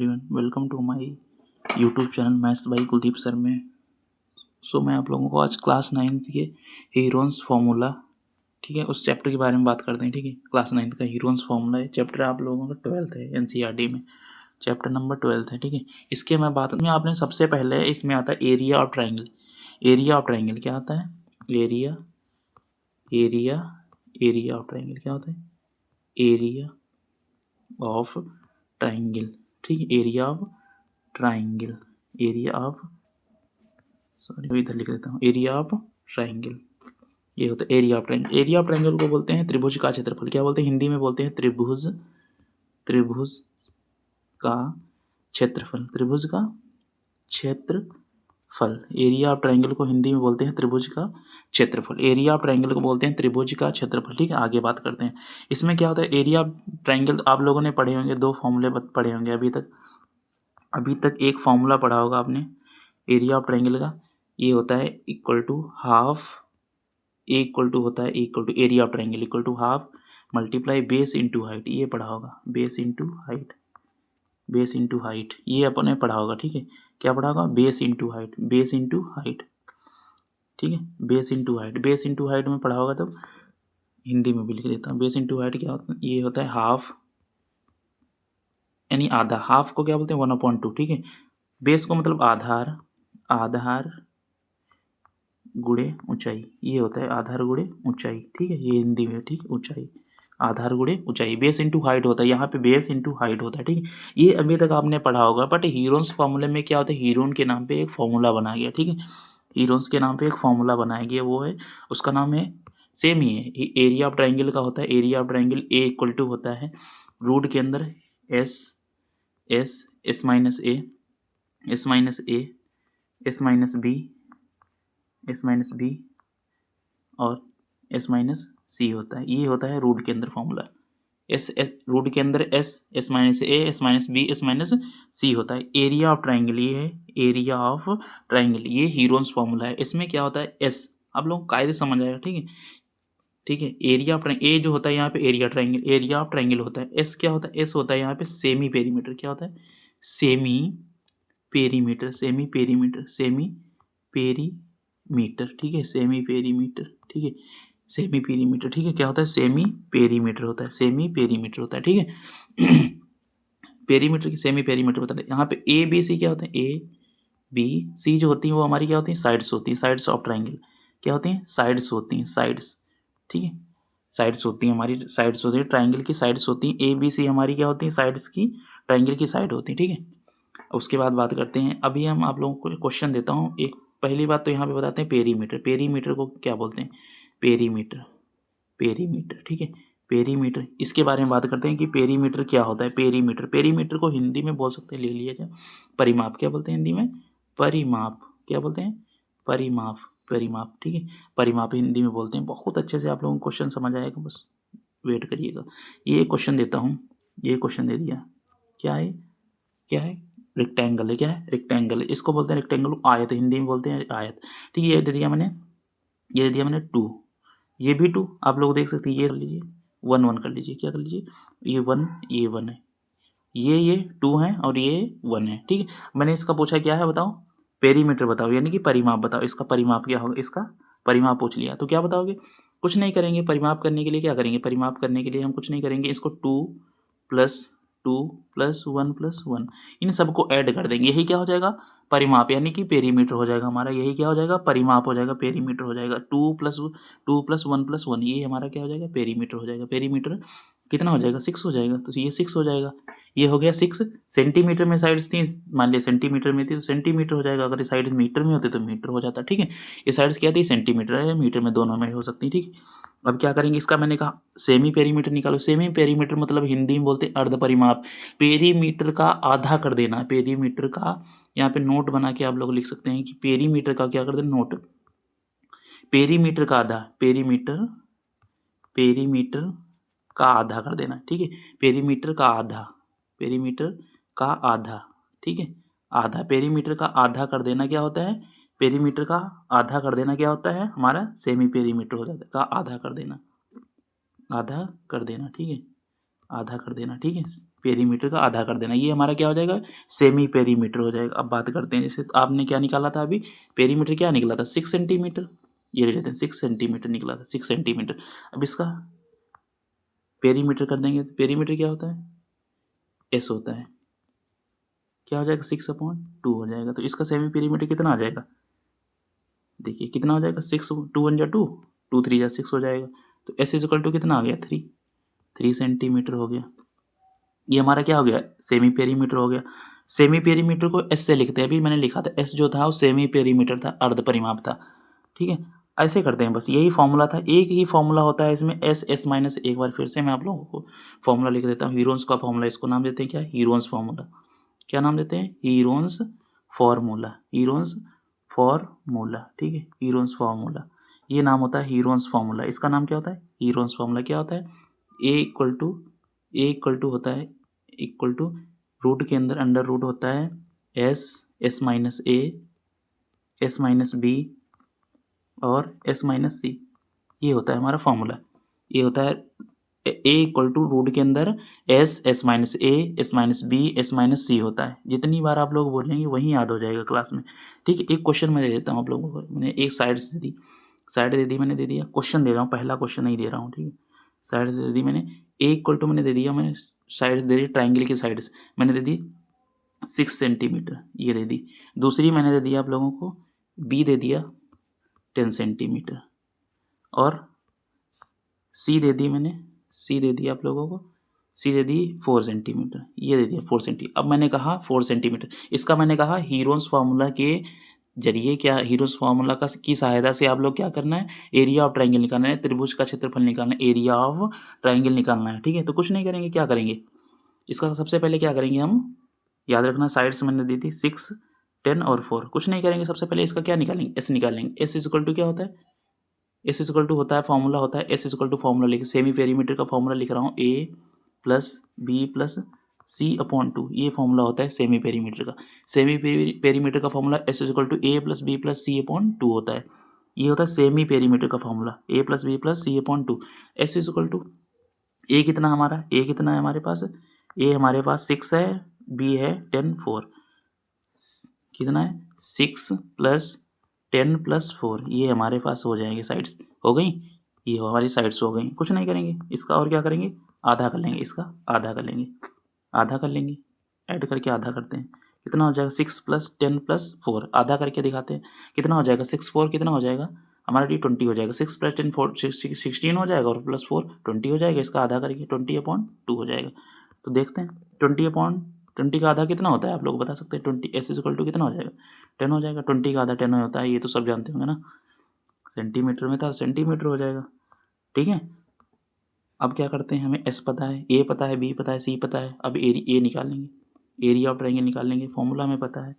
Everyone, welcome to my YouTube channel maths by Kuldeep sir में। मैं आप लोगों को आज क्लास 9th के हीरोन्स फार्मूला, ठीक है, उस चैप्टर के बारे में बात करते हैं। ठीक है, क्लास 9th का हीरोन्स फार्मूला है चैप्टर, आप लोगों का 12th है एनसीईआरटी में, चैप्टर नंबर 12 है। ठीक है, इसके मैं बात में आपने सबसे पहले इसमें आता है area of triangle. Area of triangle क्या आता है? Area area area of triangle क्या होता है? Area of triangle. ठीक है, area of triangle, area of, sorry इधर लिख देता हूँ, एरिया ऑफ ट्राइंगल, ये होता है area of triangle. Area of triangle को बोलते हैं त्रिभुज का क्षेत्रफल। क्या बोलते हैं? हिंदी में बोलते हैं त्रिभुज, त्रिभुज का क्षेत्रफल, त्रिभुज का क्षेत्रफल। एरिया ऑफ ट्राइंगल को हिंदी में बोलते हैं त्रिभुज का क्षेत्रफल। एरिया ऑफ ट्राइंगल को बोलते हैं त्रिभुज का क्षेत्रफल। ठीक है, आगे बात करते हैं। इसमें क्या होता है? एरिया ऑफ ट्राइंगल आप लोगों ने पढ़े होंगे, दो फॉर्मूले पढ़े होंगे अभी तक एक फॉर्मूला पढ़ा होगा आपने एरिया ऑफ ट्राइंगल का। ये होता है equal to half, A equal to होता है equal to area of triangle equal to half multiply base into height. ये पढ़ा होगा, base into height, base into height, ये अपन ने पढ़ा होगा। ठीक है, क्या पढ़ा होगा? Base into height, base into height. ठीक है, base into height, base into height में पढ़ा होगा। तब हिंदी में भी लिख देता हूँ। बेस इंटू हाइट क्या होता है? ये होता है हाफ, यानी आधा। हाफ को क्या बोलते हैं? 1/2। ठीक है, बेस को मतलब आधार, आधार गुणे ऊंचाई, ये होता है आधार गुणे ऊंचाई। ठीक है, ये हिंदी में, ठीक है, ऊंचाई, आधार गुणे ऊंचाई। बेस इंटू हाइट होता है, यहाँ पे बेस इंटू हाइट होता है। ठीक है, ये अभी तक आपने पढ़ा होगा। बट हीरोन्स फार्मूले में क्या होता है? हीरोन के नाम पे एक फॉर्मूला बनाया गया। ठीक है, हीरोन्स के नाम पे एक फॉर्मूला बनाया गया, वो है, उसका नाम है, सेम ही है, एरिया ऑफ ट्राइंगल का होता है। Area of triangle A equal to होता है रूट के अंदर S, S minus A, S minus A, S minus B, S minus B और एस माइनस सी होता है। ये होता है रूट के अंदर फॉर्मूला। एस रूट के अंदर S, S minus A, S minus B, S minus C होता है। एरिया ऑफ ट्राइंगल ये है, एरिया ऑफ ट्राइंगल, ये हीरोन्स फॉर्मूला है। इसमें क्या होता है? एस, आप लोग कायदे समझ आएगा। ठीक है, ठीक है, एरिया ऑफ ट्राइंगल, ए जो होता है यहाँ पे area triangle, area of triangle होता है। एस क्या होता है? एस होता है यहाँ पे सेमी पेरीमीटर। क्या होता है? Semi perimeter, semi perimeter, semi perimeter. ठीक है, सेमी पेरीमीटर। ठीक है, सेमी पेरीमीटर। ठीक है, क्या होता है? सेमी पेरीमीटर होता है, सेमी पेरीमीटर होता है। ठीक है, पेरीमीटर की सेमी पेरीमीटर होता है। यहाँ पे ए बी सी क्या होते हैं? ए बी सी जो होती है वो हमारी क्या होती है? साइड्स होती है, साइड्स ऑफ ट्राइंगल। क्या होती हैं? साइड्स होती हैं, साइड्स। ठीक है, साइड्स होती हैं हमारी, साइड्स होती है ट्राइंगल की, साइड्स होती हैं। ए बी सी हमारी क्या होती है? साइड्स की, ट्राइंगल की साइड होती है। ठीक है, उसके बाद बात करते हैं। अभी हम आप लोगों को क्वेश्चन देता हूँ एक। पहली बात तो यहाँ पे बताते हैं पेरीमीटर। पेरीमीटर को क्या बोलते हैं? Perimeter, perimeter. ठीक है, पेरीमीटर, इसके बारे में बात करते हैं कि पेरीमीटर क्या होता है। पेरीमीटर, पेरीमीटर को हिंदी में बोल सकते हैं, ले लिया जाए, परिमाप। क्या बोलते हैं हिंदी में? परिमाप। क्या बोलते हैं? परिमाप, परिमाप। ठीक है, परिमाप हिंदी में बोलते हैं। बहुत अच्छे से आप लोगों को क्वेश्चन समझ आएगा, बस वेट करिएगा। ये क्वेश्चन देता हूँ, ये क्वेश्चन दे दिया, क्या है? क्या है? रेक्टेंगल है। क्या है? रेक्टेंगल है। इसको बोलते हैं रेक्टेंगल, आयत, हिंदी में बोलते हैं आयत। ठीक है, ये दे दिया मैंने, ये दे दिया मैंने 2, ये भी 2, आप लोग देख सकते हैं। ये कर लीजिए, 1 1 कर लीजिए। क्या कर लीजिए? ये 1, ये 1 है, ये 2 है और ये 1 है। ठीक है, मैंने इसका पूछा क्या है बताओ? पेरीमीटर बताओ, यानी कि परिमाप बताओ। इसका परिमाप क्या होगा? इसका परिमाप पूछ लिया तो क्या बताओगे? कुछ नहीं करेंगे। परिमाप करने के लिए क्या करेंगे? परिमाप करने के लिए हम कुछ नहीं करेंगे, इसको 2 प्लस 1 प्लस 1, इन सबको ऐड कर देंगे। यही क्या हो जाएगा? परिमाप, यानी कि पेरीमीटर हो जाएगा हमारा। यही क्या हो जाएगा? परिमाप हो जाएगा, पेरीमीटर हो जाएगा। 2 प्लस 1 प्लस 1, ये हमारा क्या हो जाएगा? पेरीमीटर हो जाएगा। पेरीमीटर कितना हो जाएगा? 6 हो जाएगा, तो ये 6 हो जाएगा। ये हो गया 6 सेंटीमीटर में साइड्स थी, मान लिया सेंटीमीटर में थी तो सेंटीमीटर हो जाएगा। अगर साइड मीटर में होते तो मीटर हो जाता। ठीक है, ये साइड्स क्या थी? सेंटीमीटर है, मीटर में, दोनों में हो सकती है। ठीक है, अब क्या करेंगे? इसका मैंने कहा सेमी पेरीमीटर निकालो। सेमी पेरीमीटर मतलब हिंदी में बोलते हैं अर्ध परिमाप। पेरीमीटर का आधा कर देना, पेरीमीटर का, यहाँ पे नोट बना के आप लोग लिख सकते हैं कि पेरीमीटर का क्या कर देना? नोट, पेरीमीटर का आधा, पेरीमीटर, पेरीमीटर का आधा कर देना। ठीक है, पेरीमीटर का आधा, पेरीमीटर का आधा। ठीक है, आधा, पेरीमीटर का आधा कर देना क्या होता है? पेरीमीटर का आधा कर देना क्या होता है? हमारा सेमी पेरीमीटर हो जाता है, का आधा कर देना, आधा कर देना। ठीक है, आधा कर देना। ठीक है, पेरीमीटर का आधा कर देना, ये हमारा क्या हो जाएगा, सेमी पेरीमीटर हो जाएगा। अब बात करते हैं, जैसे आपने क्या निकाला था अभी, पेरीमीटर क्या निकला था 6 सेंटीमीटर, ये ले लेते हैं 6 सेंटीमीटर निकला था, 6 सेंटीमीटर। अब इसका पेरीमीटर कर देंगे तो पेरीमीटर क्या होता है, एस होता है, क्या हो जाएगा 6/2 हो जाएगा। तो इसका सेमी पेरीमीटर कितना आ जाएगा, देखिए कितना हो जाएगा, 6 2 1 2, 2 3 6 हो जाएगा। तो एस इज इक्वल टू कितना आ गया, 3 सेंटीमीटर हो गया। ये हमारा क्या हो गया, सेमी पेरीमीटर हो गया। सेमी पेरीमीटर को एस से लिखते हैं, अभी मैंने लिखा था एस जो था वो सेमी पेरीमीटर था, अर्ध परिमाप था, ठीक है। ऐसे करते हैं, बस यही फॉर्मूला था, एक ही फॉर्मूला होता है इसमें, एस एस माइनस। एक बार फिर से मैं आप लोगों को फॉर्मूला लिख देता हूँ, हीरोन्स का फॉर्मूला, इसको नाम देते हैं क्या, हीरोन्स फॉर्मूला। क्या नाम देते हैं, हीरोन्स फॉर्मूला, हीरोन्स फॉर्मूला, ठीक है, हीरोन्स फॉर्मूला, ये नाम होता है हीरोन्स फॉर्मूला। इसका नाम क्या होता है, हीरोन्स फॉर्मूला। क्या होता है, ए इक्वल टू होता है, इक्वल टू रूट के अंदर अंडर रूट होता है S, S minus A, S minus B और एस माइनस सी, ये होता है हमारा फॉर्मूला। ये होता है ए इक्वल टू रूट के अंदर S, S minus A, S minus B, S minus C होता है। जितनी बार आप लोग बोलेंगे वहीं याद हो जाएगा क्लास में, ठीक है। एक क्वेश्चन मैं दे देता हूँ आप लोगों को, मैंने एक साइड से दी, साइड दे दी मैंने, दे दिया, क्वेश्चन दे रहा हूँ, पहला क्वेश्चन नहीं दे रहा हूँ, ठीक है। साइड दे दी मैंने, ए इक्वल टू मैंने दे दिया, मैंने साइड दे दी, ट्राइंगल की साइड मैंने दे दी 6 सेंटीमीटर, ये दे दी। दूसरी मैंने दे दिया आप लोगों को, बी दे दिया 10 सेंटीमीटर, और सी दे दी मैंने, सी दे दी आप लोगों को, सी दे दी 4 सेंटीमीटर, ये दे दिया 4 सेंटीमीटर। अब मैंने कहा 4 सेंटीमीटर, इसका मैंने कहा हीरोन्स फार्मूला के जरिए, क्या हीरोन्स फार्मूला का की सहायता से आप लोग क्या करना है, एरिया ऑफ ट्राइंगल निकालना है, त्रिभुज का क्षेत्रफल निकालना है, एरिया ऑफ ट्राइंगल निकालना है, ठीक है। तो कुछ नहीं करेंगे, क्या करेंगे, इसका सबसे पहले क्या करेंगे हम, याद रखना साइड्स मैंने दी थी 6 10 और 4, कुछ नहीं करेंगे, सबसे पहले इसका क्या निकालेंगे, एस निकालेंगे। एस इज इक्वल टू क्या होता है, एस इज इक्वल टू होता है, फॉर्मूला होता है S is equal to, formula लिख, सेमी पेरीमीटर का फॉर्मूला लिख रहा हूँ, A plus B plus C upon 2, ये फॉर्मूला होता है सेमी पेरीमीटर का। सेमी पेरीमीटर का formula S is equal to A plus B plus C upon 2 होता है, ये होता है सेमी पेरीमीटर का formula, A plus B plus C upon 2। S is equal to, A कितना हमारा, ए कितना है हमारे पास, ए हमारे पास 6 है, बी है 10 4, कितना है 6 प्लस 10 प्लस 4, ये हमारे पास हो जाएंगे, साइड्स हो गई, ये हमारी साइड्स हो गई। कुछ नहीं करेंगे इसका, और क्या करेंगे, आधा कर लेंगे, इसका आधा कर लेंगे, आधा कर लेंगे, ऐड करके आधा करते हैं, कितना हो जाएगा 6 प्लस 10 प्लस 4, आधा करके दिखाते हैं, कितना हो जाएगा 6 4 कितना हो जाएगा हमारा, डी 20 हो जाएगा, 6 प्लस 10 4 16 हो जाएगा, और प्लस 4 20 हो जाएगा, इसका आधा करके 20/2 हो जाएगा। तो देखते हैं 20/20 का आधा कितना होता है, आप लोग बता सकते हैं, 20, एस इज इक्वल टू कितना हो जाएगा 10 हो जाएगा, 20 का आधा 10 होता है, ये तो सब जानते होंगे ना, सेंटीमीटर में था, सेंटीमीटर हो जाएगा, ठीक है। अब क्या करते हैं, हमें एस पता है, ए पता है, बी पता है, सी पता है, अब ए निकाल लेंगे, एरिया ऑफ ट्राइंगल निकाल लेंगे, फॉर्मूला हमें पता है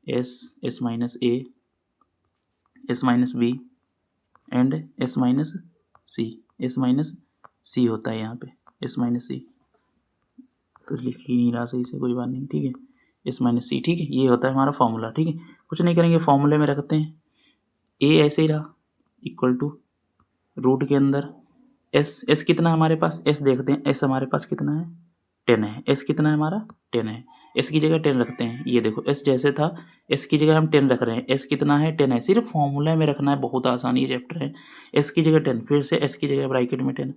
S, S minus A, S minus B and S minus C, S minus C होता है यहाँ पे, एस माइनस सी, तो लिख ही नहीं रहा सही से, कोई बात नहीं, ठीक है, एस माइनस सी, ठीक है, ये होता है हमारा फॉर्मूला, ठीक है। कुछ नहीं करेंगे, फॉर्मूले में रखते हैं, ए ऐसे ही रहा, इक्वल टू रूट के अंदर एस, एस कितना है हमारे पास, एस देखते हैं, एस हमारे पास कितना है 10 है, एस कितना है हमारा 10 है, एस की जगह 10 रखते हैं, ये देखो एस जैसे था, एस की जगह हम 10 रख रहे हैं, एस कितना है 10 है, सिर्फ फॉर्मूला में रखना है, बहुत आसान ये चैप्टर है। एस की जगह 10, फिर से एस की जगह ब्रैकेट में 10,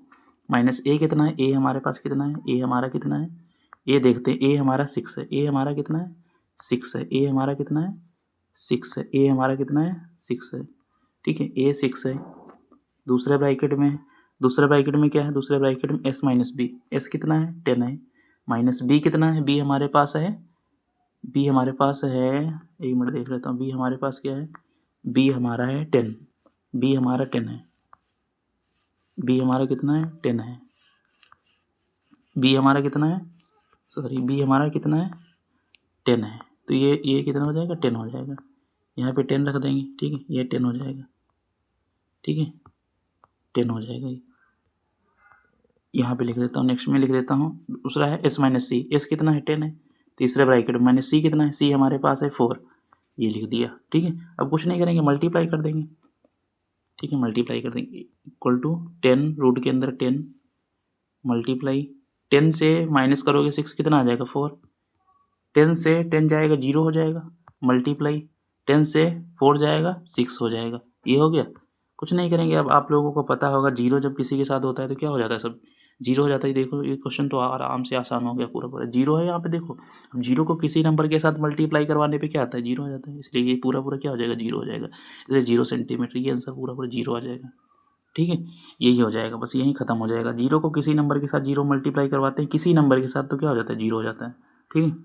माइनस ए कितना है, ए हमारे पास कितना है, ए हमारा कितना है, ये देखते हैं, ए हमारा 6 है, ए हमारा कितना है 6 है, ए हमारा कितना है 6 है, ए हमारा कितना है 6 है, ठीक है, ए 6 है। दूसरे ब्रैकेट में क्या है, दूसरे ब्रैकेट में एस माइनस बी, एस कितना है 10 है, माइनस बी कितना है, बी हमारे पास है, बी हमारे पास है, एक मिनट देख लेता हूँ, बी हमारे पास क्या है, बी हमारा है 10, बी हमारा 10 है, बी हमारा कितना है 10 है, बी हमारा कितना है, सॉरी बी हमारा कितना है 10 है, तो ये कितना हो जाएगा 10 हो जाएगा, यहाँ पे 10 रख देंगे, ठीक है, ये 10 हो जाएगा, ठीक है, 10 हो जाएगा ये, यहाँ पे लिख देता हूँ, नेक्स्ट में लिख देता हूँ, दूसरा है एस माइनस सी, एस कितना है 10 है, तीसरे ब्रैकेट में माइनस सी कितना है, सी हमारे पास है 4, ये लिख दिया, ठीक है। अब कुछ नहीं करेंगे, मल्टीप्लाई कर देंगे, ठीक है, मल्टीप्लाई कर देंगे, इक्वल टू 10 रूट के अंदर 10 मल्टीप्लाई 10 से माइनस करोगे 6 कितना आ जाएगा 4। 10 से 10 जाएगा 0 हो जाएगा, मल्टीप्लाई 10 से 4 जाएगा 6 हो जाएगा। ये हो गया। कुछ नहीं करेंगे। अब आप लोगों को पता होगा जीरो जब किसी के साथ होता है तो क्या हो जाता है, सब जीरो हो जाता है। देखो ये क्वेश्चन तो आराम से आसान हो गया, पूरा पूरा जीरो है यहाँ पे देखो। अब जीरो को किसी नंबर के साथ मल्टीप्लाई करवाने पे क्या आता है, जीरो हो जाता है। इसलिए ये पूरा पूरा क्या हो जाएगा, जीरो हो जाएगा। इसलिए 0 सेंटीमीटर, ये आंसर पूरा पूरा जीरो आ जाएगा। ठीक है, यही हो जाएगा, बस यही खत्म हो जाएगा। जीरो को किसी नंबर के साथ जीरो मल्टीप्लाई करवाते हैं किसी नंबर के साथ तो क्या हो जाता है, जीरो हो जाता है। ठीक है।